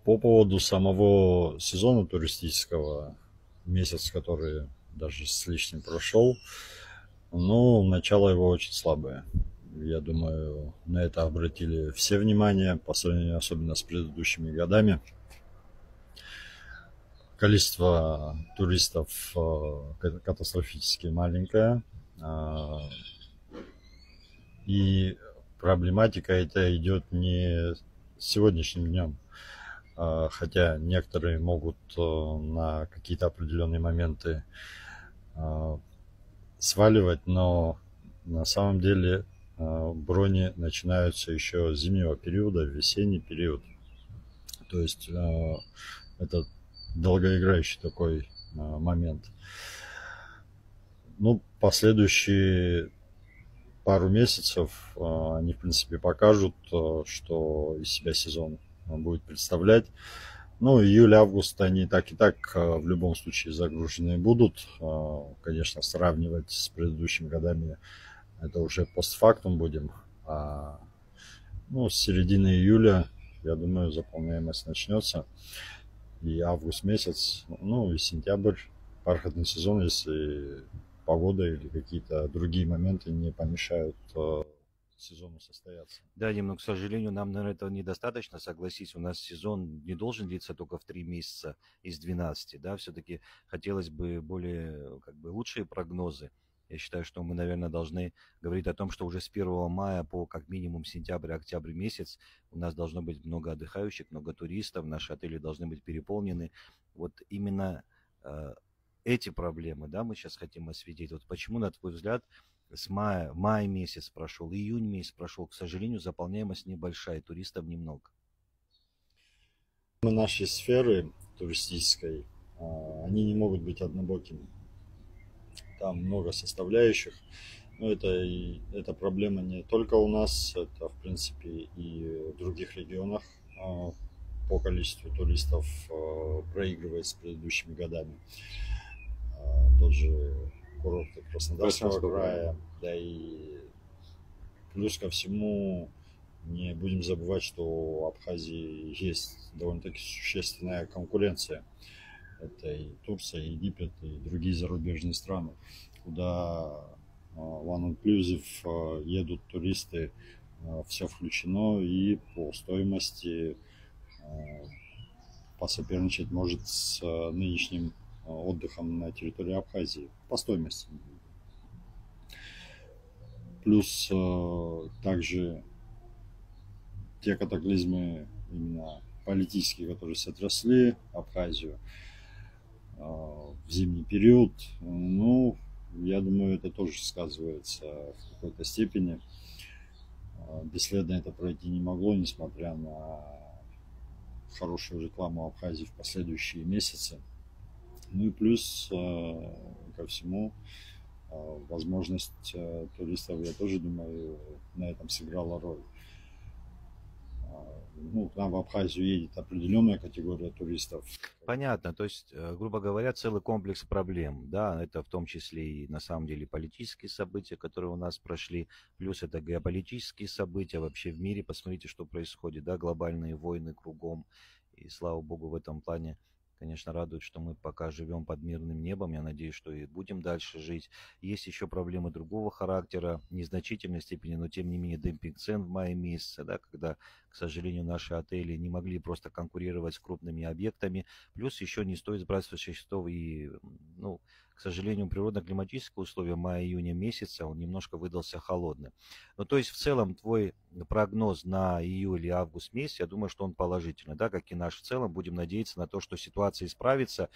По поводу самого сезона туристического, месяц, который даже с лишним прошел, ну, начало его очень слабое. Я думаю, на это обратили все внимание, по сравнению особенно с предыдущими годами. Количество туристов катастрофически маленькое. И проблематика эта идет не с сегодняшним днем. Хотя некоторые могут на какие-то определенные моменты сваливать, но на самом деле брони начинаются еще с зимнего периода, в весенний период. То есть это долгоиграющий такой момент. Ну, последующие пару месяцев они, в принципе, покажут, что из себя сезон будет представлять. Ну, июль-август они так и так в любом случае загруженные будут. Конечно, сравнивать с предыдущими годами это уже постфактум будем. Ну, с середины июля, я думаю, заполняемость начнется. И август месяц, ну и сентябрь, бархатный сезон, если погода или какие-то другие моменты не помешают сезону состояться. Да, Дим, но, к сожалению, нам, наверное, этого недостаточно. Согласись, у нас сезон не должен длиться только в 3 месяца из 12, да, все-таки хотелось бы более, как бы, лучшие прогнозы. Я считаю, что мы, наверное, должны говорить о том, что уже с 1 мая по как минимум сентябрь-октябрь месяц у нас должно быть много отдыхающих, много туристов, наши отели должны быть переполнены. Вот именно э, эти проблемы, да, мы сейчас хотим осветить. Вот почему, на твой взгляд, май месяц прошел, июнь месяц прошел, к сожалению, заполняемость небольшая, туристов немного. Нашей сферы туристической, они не могут быть однобокими. Там много составляющих. Но это проблема не только у нас, это в принципе и в других регионах по количеству туристов проигрывает с предыдущими годами. Тот же курорт Краснодарского края, да, и плюс ко всему не будем забывать, что у Абхазии есть довольно-таки существенная конкуренция. Это и Турция, и Египет, и другие зарубежные страны, куда one inclusive едут туристы, все включено, и по стоимости посоперничать может с нынешним отдыхом на территории Абхазии по стоимости. Плюс также те катаклизмы именно политические, которые сотрясли Абхазию в зимний период, ну, я думаю, это тоже сказывается в какой-то степени. Бесследно это пройти не могло, несмотря на хорошую рекламу Абхазии в последующие месяцы. Ну и плюс ко всему возможность туристов, я тоже думаю, на этом сыграла роль. Ну, к нам в Абхазию едет определенная категория туристов. Понятно, то есть, грубо говоря, целый комплекс проблем, да, это в том числе и на самом деле политические события, которые у нас прошли, плюс это геополитические события вообще в мире, посмотрите, что происходит, да, глобальные войны кругом, и слава богу в этом плане, конечно, радует, что мы пока живем под мирным небом, я надеюсь, что и будем дальше жить. Есть еще проблемы другого характера, незначительной степени, но тем не менее демпинг цен в мае месяце, да, когда, к сожалению, наши отели не могли просто конкурировать с крупными объектами. Плюс еще не стоит сбрасывать со счетов и, ну, к сожалению, природно-климатические условия мая-июня месяца, он немножко выдался холодным. Ну, то есть, в целом, твой прогноз на июль и август месяц, я думаю, что он положительный, да, как и наш в целом. Будем надеяться на то, что ситуация исправится,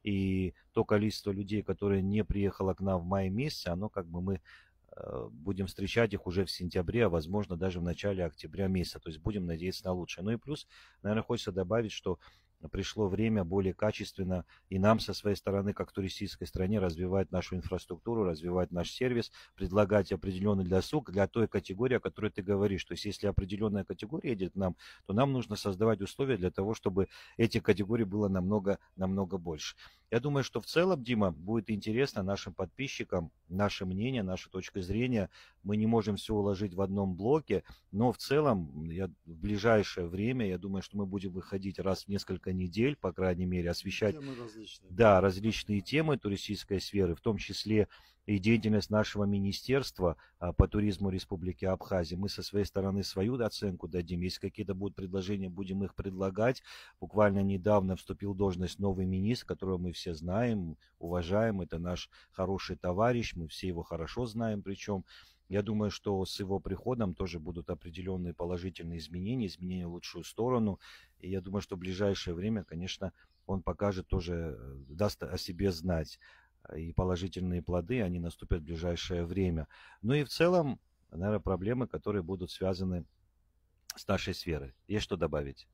и то количество людей, которое не приехало к нам в мае месяце, оно как бы мы будем встречать их уже в сентябре, а возможно даже в начале октября месяца. То есть будем надеяться на лучшее. Ну и плюс, наверное, хочется добавить, что пришло время более качественно и нам со своей стороны, как туристической стране, развивать нашу инфраструктуру, развивать наш сервис, предлагать определенный досуг для той категории, о которой ты говоришь. То есть если определенная категория едет к нам, то нам нужно создавать условия для того, чтобы этих категорий было намного больше. Я думаю, что в целом, Дима, будет интересно нашим подписчикам, наше мнение, наша точка зрения. Мы не можем все уложить в одном блоке, но в целом в ближайшее время, я думаю, что мы будем выходить раз в несколько недель, по крайней мере, освещать различные темы туристической сферы, в том числе и деятельность нашего министерства по туризму Республики Абхазия. Мы со своей стороны свою оценку дадим. Если какие-то будут предложения, будем их предлагать. Буквально недавно вступил в должность новый министр, которого мы все знаем, уважаем. Это наш хороший товарищ, мы все его хорошо знаем причем. Я думаю, что с его приходом тоже будут определенные положительные изменения в лучшую сторону. И я думаю, что в ближайшее время, конечно, он покажет тоже, даст о себе знать. И положительные плоды, они наступят в ближайшее время. Ну и в целом, наверное, проблемы, которые будут связаны с нашей сферой. Есть что добавить?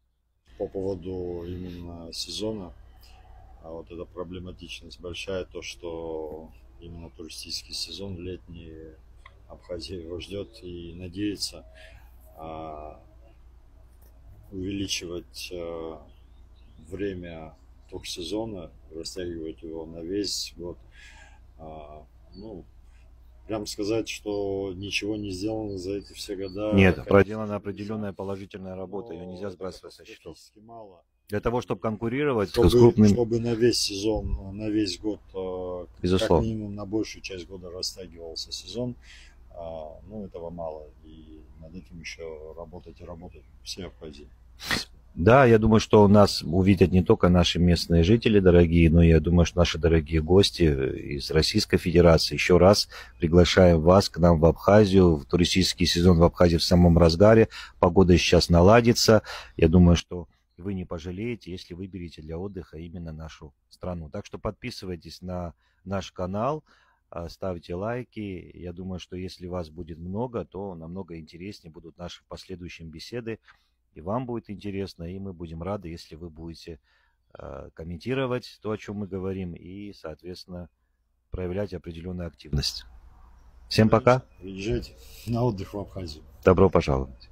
По поводу именно сезона, вот эта проблематичность большая, то, что именно туристический сезон летний Абхазия его ждет и надеется увеличивать время тур-сезона, растягивать его на весь год. Ну, прям сказать, что ничего не сделано за эти все года. Нет, проделана определенная положительная работа, ее нельзя сбрасывать со счетов. Мало. Для того, чтобы конкурировать с крупными... Чтобы на весь сезон, на весь год, безусловно, как минимум на большую часть года растягивался сезон, ну, этого мало. И над этим еще работать и работать все Абхазии. Да, я думаю, что нас увидят не только наши местные жители дорогие, но я думаю, что наши дорогие гости из Российской Федерации. Еще раз приглашаем вас к нам в Абхазию. В туристический сезон в Абхазии в самом разгаре. Погода сейчас наладится. Я думаю, что вы не пожалеете, если выберете для отдыха именно нашу страну. Так что подписывайтесь на наш канал, ставьте лайки. Я думаю, что если вас будет много, то намного интереснее будут наши последующие беседы. И вам будет интересно, и мы будем рады, если вы будете комментировать то, о чем мы говорим, и, соответственно, проявлять определенную активность. Всем пока. Приезжайте на отдых в Абхазию. Добро пожаловать.